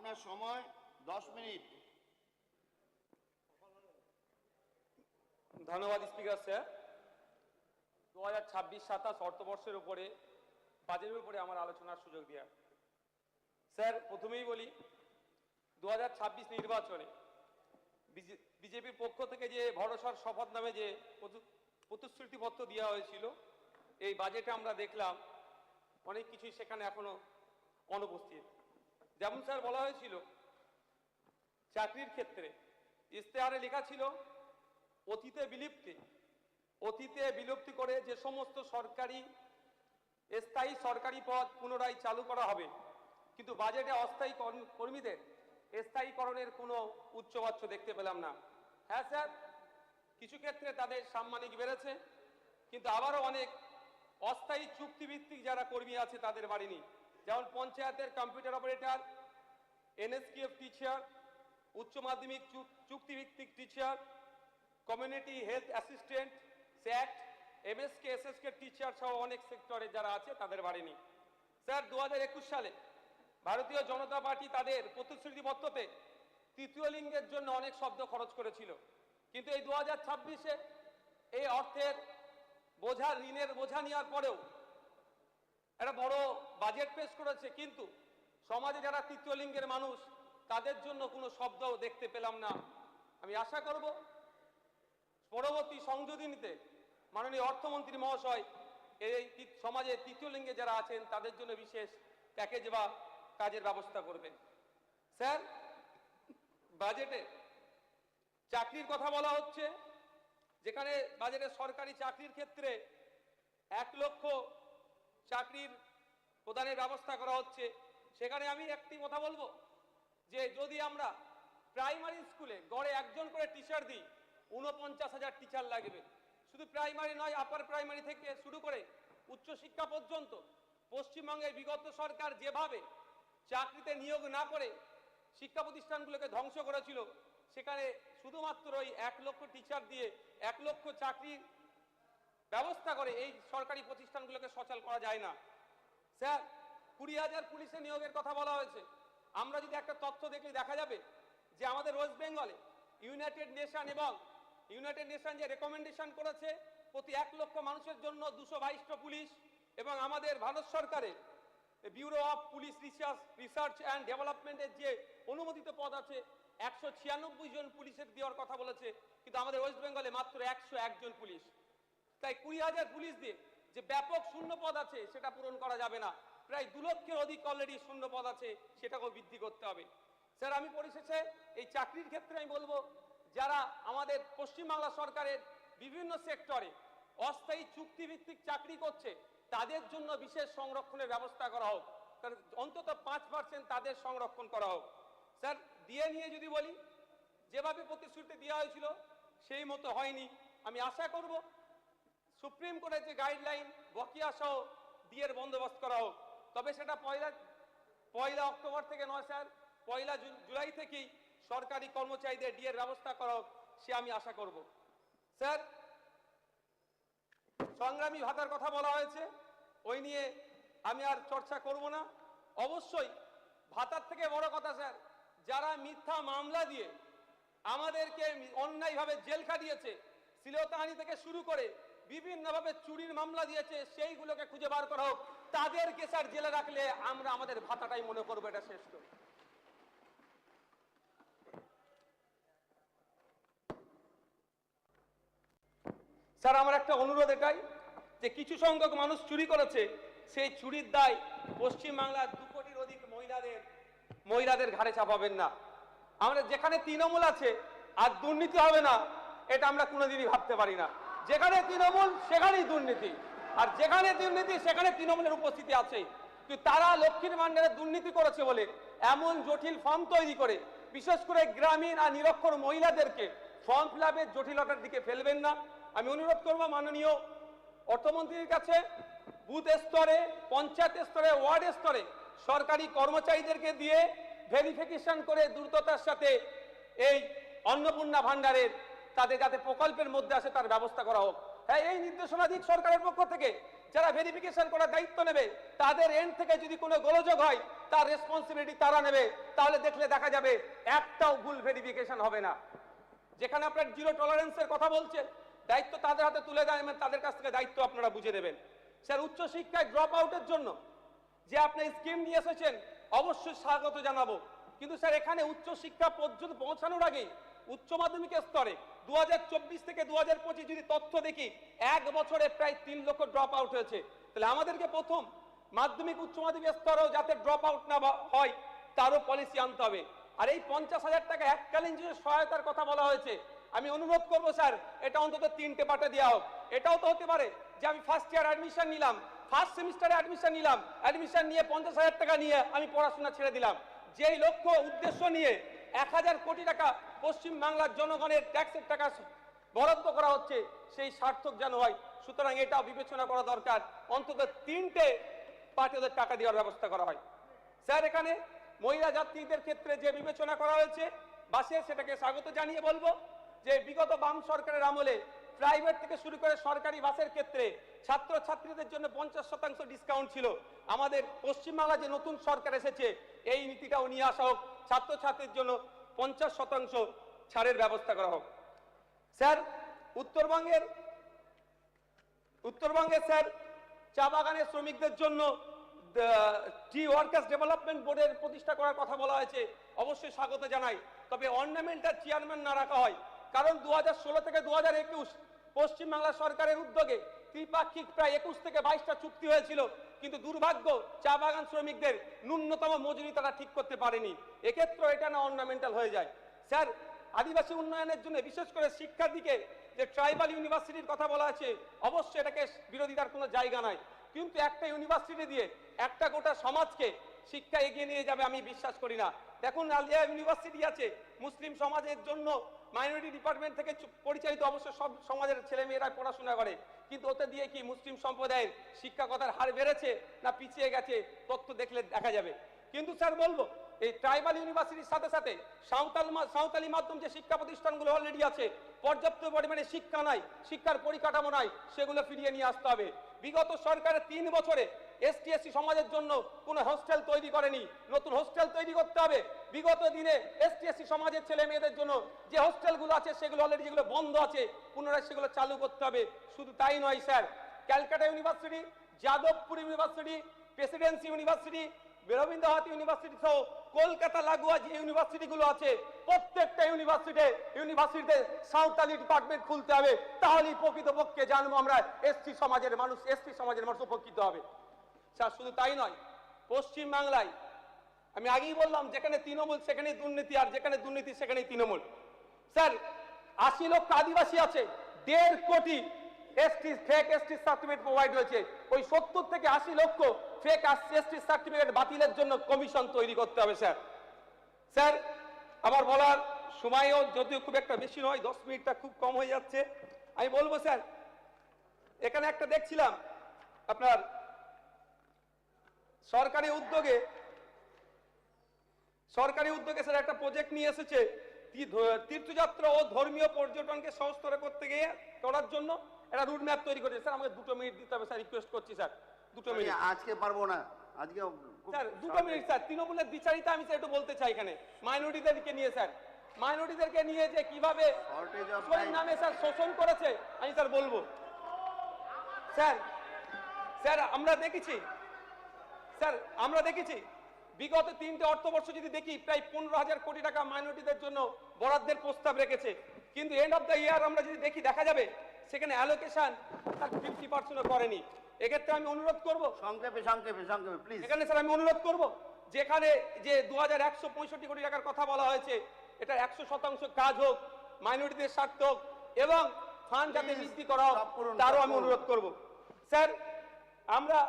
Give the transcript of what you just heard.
আপনার সময় 10 মিনিট। ধন্যবাদ স্পিকার স্যার। 2026-27 অর্থবর্ষের উপরে বাজেটের উপরে আমার আলোচনার সুযোগ দেওয়া। স্যার প্রথমেই বলি 2026 নির্বাচনে বিজেপির পক্ষ থেকে যে ভরসার শপথ নামে যে প্রতিশ্রুতিপত্র দেওয়া হয়েছিল, এই বাজেটে আমরা দেখলাম অনেক কিছুই সেখানে এখনো অনুপস্থিত। যেমন স্যার বলা হয়েছিল চাকরির ক্ষেত্রে ইশতেহারে লেখা ছিল অতীতে বিলুপ্তি করে যে সমস্ত স্থায়ী সরকারি পদ পুনরায় চালু করা হবে, কিন্তু বাজেটে অস্থায়ী কর্মীদের স্থায়ীকরণের কোনো উচ্চবাচ্য দেখতে পেলাম না। হ্যাঁ স্যার, কিছু ক্ষেত্রে তাদের সাম্মানিক বেড়েছে, কিন্তু আবারও অনেক অস্থায়ী চুক্তিভিত্তিক যারা কর্মী আছে তাদের বাড়েনি। যেমন পঞ্চায়েতের কম্পিউটার অপারেটর, এনএসকিএফ টিচার, উচ্চ মাধ্যমিক চুক্তিভিত্তিক টিচার, কমিউনিটি হেলথ অ্যাসিস্ট্যান্ট, স্যাট, এমএসকে এসএসকে টিচার সহ অনেক সেক্টরে যারা আছে তাদের বাড়েনি। স্যার 2021 সালে ভারতীয় জনতা পার্টি তাদের প্রতিশ্রুতিপত্রতে তৃতীয় লিঙ্গের জন্য অনেক শব্দ খরচ করেছিল, কিন্তু এই 2026-এ এই অর্থের বোঝা, ঋণের বোঝা নেওয়ার পরেও একটা বড় বাজেট পেশ করেছে, কিন্তু সমাজে যারা তৃতীয় লিঙ্গের মানুষ তাদের জন্য কোনো শব্দ দেখতে পেলাম না। আমি আশা করব পরবর্তী সংযোজনীতে মাননীয় অর্থমন্ত্রী মহাশয় এই সমাজে তৃতীয় লিঙ্গে যারা আছেন তাদের জন্য বিশেষ প্যাকেজ বা কাজের ব্যবস্থা করবেন। স্যার বাজেটে চাকরির কথা বলা হচ্ছে, যেখানে বাজেটে সরকারি চাকরির ক্ষেত্রে 1 লক্ষ চাকরির প্রদানের ব্যবস্থা করা হচ্ছে। সেখানে আমি একটি কথা বলবো যে যদি আমরা প্রাইমারি স্কুলে গড়ে 1 জন করে টিচার দিই, 49,000 টিচার লাগবে। শুধু প্রাইমারি নয়, আপার প্রাইমারি থেকে শুরু করে উচ্চশিক্ষা পর্যন্ত পশ্চিমবঙ্গের বিগত সরকার যেভাবে চাকরিতে নিয়োগ না করে শিক্ষা প্রতিষ্ঠানগুলোকে ধ্বংস করেছিল, সেখানে শুধুমাত্র ওই 1 লক্ষ টিচার দিয়ে 1 লক্ষ চাকরির ব্যবস্থা করে এই সরকারি প্রতিষ্ঠানগুলোকে সচল করা যায় না। স্যার 20,000 পুলিশে নিয়োগের কথা বলা হয়েছে। আমরা যদি একটা তথ্য দেখলে দেখা যাবে যে আমাদের ওয়েস্ট বেঙ্গলে ইউনাইটেড নেশন যে রেকমেন্ডেশন করেছে প্রতি 1 লক্ষ মানুষের জন্য 222টা পুলিশ, এবং আমাদের ভারত সরকারের bureau of police research and ডেভেলপমেন্টের যে অনুমোদিত পদ আছে 196 জন পুলিশের দেওয়ার কথা বলেছে, কিন্তু আমাদের ওয়েস্ট বেঙ্গলে মাত্র 101 জন পুলিশ। তাই 20,000 পুলিশ দিয়ে যে ব্যাপক শূন্য পদ আছে সেটা পূরণ করা যাবে না। প্রায় 2 লক্ষের অধিক অলরেডি শূন্য পদ আছে, সেটাকেও বৃদ্ধি করতে হবে। স্যার আমি পরিশেষে এই চাকরির ক্ষেত্রে আমি বলবো, যারা আমাদের পশ্চিমবাংলা সরকারের বিভিন্ন সেক্টরে অস্থায়ী চুক্তিভিত্তিক চাকরি করছে তাদের জন্য বিশেষ সংরক্ষণের ব্যবস্থা করা হোক, কারণ অন্তত 5% তাদের সংরক্ষণ করা হোক। স্যার দিয়ে নিয়ে যদি বলি, যেভাবে প্রতিশ্রুতি দেওয়া হয়েছিল সেই মতো হয়নি। আমি আশা করব সুপ্রিম কোর্টের যে গাইডলাইন বকেয়া সহ ডিএর বন্দোবস্ত করা হোক, তবে সেটা পয়লা অক্টোবর থেকে নয় স্যার, 1 জুলাই থেকেই সরকারি কর্মচারীদের ডিএর ব্যবস্থা করা হোক, সে আমি আশা করব। স্যার সংগ্রামী ভাতার কথা বলা হয়েছে, ওই নিয়ে আমি আর চর্চা করব না। অবশ্যই ভাতার থেকে বড় কথা স্যার, যারা মিথ্যা মামলা দিয়ে আমাদেরকে অন্যায়ভাবে জেল খাটিয়েছে, শ্লীলতাহানি থেকে শুরু করে বিভিন্নভাবে চুরির মামলা দিয়েছে, সেইগুলোকে খুঁজে বার করা হোক। তাদেরকে স্যার জেলে রাখলে আমরা আমাদের ভাতাটাই মনে করবো এটা শ্রেষ্ঠ। স্যার আমার একটা অনুরোধ এটাই যে কিছু সংখ্যক মানুষ চুরি করেছে, সেই চুরির দায় পশ্চিমবাংলার 2 কোটির অধিক মহিলাদের ঘাড়ে চাপাবেন না। আমরা যেখানে তৃণমূল আছে আর দুর্নীতি হবে না, এটা আমরা কোনোদিনই ভাবতে পারি না। যেখানে তৃণমূল সেখানেই দুর্নীতি, আর যেখানে দুর্নীতি সেখানে তৃণমূলের উপস্থিতি আছে। কিন্তু তারা লক্ষ্মীর ভান্ডারে দুর্নীতি করেছে বলে এমন জটিল ফর্ম তৈরি করে বিশেষ করে গ্রামীণ আর নিরক্ষর মহিলাদেরকে ফর্ম ফিল আপের জটিলতার দিকে ফেলবেন না। আমি অনুরোধ করব মাননীয় অর্থমন্ত্রীর কাছে, বুথ স্তরে, পঞ্চায়েত স্তরে, ওয়ার্ড স্তরে সরকারি কর্মচারীদেরকে দিয়ে ভেরিফিকেশন করে দ্রুততার সাথে এই অন্নপূর্ণা ভান্ডারের তাদের যাতে প্রকল্পের মধ্যে আসে তার ব্যবস্থা করা হোক। হ্যাঁ, এই নির্দেশনা দিক সরকারের পক্ষ থেকে, যারা ভেরিফিকেশন করার দায়িত্ব নেবে তাদের এন্ড থেকে যদি কোনো গোলযোগ হয় তার রেসপন্সিবিলিটি তারা নেবে, তাহলে দেখলে দেখা যাবে একটাও ভুল ভেরিফিকেশন হবে না। যেখানে আপনার জিরো টলারেন্সের কথা বলছেন, দায়িত্ব তাদের হাতে তুলে দেন, তাদের কাছ থেকে দায়িত্ব আপনারা বুঝে নেবেন। স্যার, উচ্চশিক্ষায় ড্রপ আউটের জন্য যে আপনি স্কিম নিয়ে এসেছেন অবশ্যই স্বাগত জানাবো, কিন্তু স্যার এখানে উচ্চশিক্ষা পর্যন্ত পৌঁছানোর আগে উচ্চ মাধ্যমিকের স্তরে 2024 থেকে 2025 যদি তথ্য দেখি, এক বছরে প্রায় 3 লক্ষ ড্রপ আউট হয়েছে। তাহলে আমাদেরকে প্রথম মাধ্যমিক উচ্চ মাধ্যমিক স্তরেও যাতে ড্রপ আউট না হয় তারও পলিসি আনতে হবে। আর এই 50,000 টাকা এককালীন যে সহায়তার কথা বলা হয়েছে, আমি অনুরোধ করবো স্যার এটা অন্তত 3টে পার্টে দেওয়া হোক। এটাও তো হতে পারে যে আমি ফার্স্ট ইয়ার অ্যাডমিশন নিলাম, ফার্স্ট সেমিস্টারে অ্যাডমিশন নিলাম, অ্যাডমিশন নিয়ে 50,000 টাকা নিয়ে আমি পড়াশোনা ছেড়ে দিলাম। যেই লক্ষ্য উদ্দেশ্য নিয়ে 1000 কোটি টাকা পশ্চিম বাংলার জনগণের ট্যাক্সের টাকা বরাদ্দ করা হচ্ছে, সেই সার্থক যেন হয়। সুতরাং এটাও বিবেচনা করা দরকার, অন্তত 3টে পার্টে ওদের টাকা দেওয়ার ব্যবস্থা করা হয়। স্যার, এখানে মহিলা যাত্রীদের ক্ষেত্রে যে বিবেচনা করা হয়েছে বাসে, সেটাকে স্বাগত জানিয়ে বলবো যে বিগত বাম সরকারের আমলে প্রাইভেট থেকে শুরু করে সরকারি বাসের ক্ষেত্রে ছাত্রছাত্রীদের জন্য 50% ডিসকাউন্ট ছিল। আমাদের পশ্চিমবাংলা যে নতুন সরকার এসেছে এই নীতিটাও নিয়ে আসা হোক, ছাত্রছাত্রীর জন্য 50% ছাড়ের ব্যবস্থা করা হোক। স্যার, উত্তরবঙ্গের স্যার চা বাগানের শ্রমিকদের জন্য টি ওয়ার্কার্স ডেভেলপমেন্ট বোর্ডের প্রতিষ্ঠা করার কথা বলা হয়েছে, অবশ্যই স্বাগত জানাই। তবে অর্নামেন্টাল চেয়ারম্যান না রাখা হয়, কারণ 2016 থেকে 2021 পশ্চিমবাংলা সরকারের উদ্যোগে ত্রিপাক্ষিক প্রায় 21 থেকে 22টা চুক্তি হয়েছিল, কিন্তু দুর্ভাগ্য চা বাগান শ্রমিকদের ন্যূনতম মজুরি তারা ঠিক করতে পারেনি। এক্ষেত্রে এটা না অর্নামেন্টাল হয়ে যায়। স্যার, আদিবাসী উন্নয়নের জন্য বিশেষ করে শিক্ষার দিকে যে ট্রাইবাল ইউনিভার্সিটির কথা বলা আছে, অবশ্যই এটাকে বিরোধিতার কোনো জায়গা নাই, কিন্তু একটা ইউনিভার্সিটি দিয়ে একটা গোটা সমাজকে শিক্ষা এগিয়ে নিয়ে যাবে আমি বিশ্বাস করি না। দেখুন, আলিয়া ইউনিভার্সিটি আছে মুসলিম সমাজের জন্য, মাইনরিটি ডিপার্টমেন্ট থেকে পরিচালিত, অবশ্য সব সমাজের ছেলে মেয়েরা পড়াশোনা করে, কিন্তু ওতে দিয়ে কি মুসলিম সম্প্রদায়ের শিক্ষকতার হার বেড়েছে না পিছিয়ে গেছে তথ্য দেখলে দেখা যাবে। কিন্তু স্যার বলবো, এই ট্রাইবাল ইউনিভার্সিটির সাথে সাথে সাঁওতালি মাধ্যম যে শিক্ষা প্রতিষ্ঠানগুলো অলরেডি আছে, পর্যাপ্ত পরিমাণে শিক্ষা নাই, শিক্ষার পরিকাঠামো নাই, সেগুলো ফিরিয়ে নিয়ে আসতে হবে। বিগত সরকারের 3 বছরে এসটি এসসি সমাজের জন্য কোনো হোস্টেল তৈরি করেনি, নতুন হোস্টেল তৈরি করতে হবে। বিগত দিনে এসটি এসসি সমাজের ছেলে মেয়েদের জন্য যে হোস্টেলগুলো আছে সেগুলো অলরেডি যেগুলো বন্ধ আছে পুনরায় সেগুলো চালু করতে হবে। শুধু তাই নয় sir, Calcutta university, Jadavpur university, Presidency university, Rabindranath university সহ কলকাতা লাগোয়া যে ইউনিভার্সিটিগুলো আছে প্রত্যেকটা ইউনিভার্সিটিতে সাঁওতালি ডিপার্টমেন্ট খুলতে হবে, তাহলেই প্রকৃতপক্ষে জানবো আমরা এসটি সমাজের মানুষ উপকৃত হবে। স্যার, শুধু তাই নয়, পশ্চিম বাংলায় আমি আগেই বললাম যেখানে তৃণমূল সেখানেই দুর্নীতি, আর যেখানে দুর্নীতি সেখানেই তৃণমূল। স্যার, 80 লক্ষ আদিবাসী আছে, 1.5 কোটি ফেক এসটি সার্টিফিকেট প্রোভাইড হয়েছে। ওই 70 থেকে 80 লক্ষ ফেক এসটি সার্টিফিকেট বাতিলের জন্য কমিশন তৈরি করতে হবে। স্যার, আমার বলার সময়ও যদিও খুব একটা বেশি নয়, 10 মিনিটটা খুব কম হয়ে যাচ্ছে। আমি বলবো স্যার, এখানে একটা দেখছিলাম আপনার সরকারি উদ্যোগে স্যার একটা প্রজেক্ট নিয়ে এসেছে তীর্থযাত্রা ও ধর্মীয় পর্যটনকে সহজতর করতে গিয়ে করার জন্য একটা রুট ম্যাপ তৈরি করেছে। স্যার, আমাকে 2 মিনিট দিতে হবে স্যার, রিকোয়েস্ট করছি স্যার, 2 মিনিট। আজকে পারবো না, আজকে স্যার 2 মিনিট স্যার। তৃণমূলের বিচারিতা আমি স্যার একটু বলতে চাই এখানে মাইনরিটিদেরকে নিয়ে, স্যার মাইনরিটিদেরকে নিয়ে যে কিভাবে নামে স্যার শোষণ করেছে আমি স্যার বলবো। স্যার আমরা দেখেছি বিগত 3টে অর্থবর্ষ যদি দেখি প্রায় 15,000 কোটি টাকা মাইনরিটিদের জন্য বরাদ্দের প্রস্তাব রেখেছে, কিন্তু এন্ড অফ দ্য ইয়ার আমরা যদি দেখি দেখা যাবে সেখানে অ্যালোকেশন 50% করেনি। এক্ষেত্রে আমি অনুরোধ করব সংক্ষেপে প্লিজ। এখানে স্যার আমি অনুরোধ করব যেখানে যে 2165 কোটি টাকার কথা বলা হয়েছে এটা 100% কাজ হোক, মাইনরিটিদের স্বার্থ হোক এবং ফান্ড যাতে বৃদ্ধি করা হোক তারও আমি অনুরোধ করব। স্যার, আমরা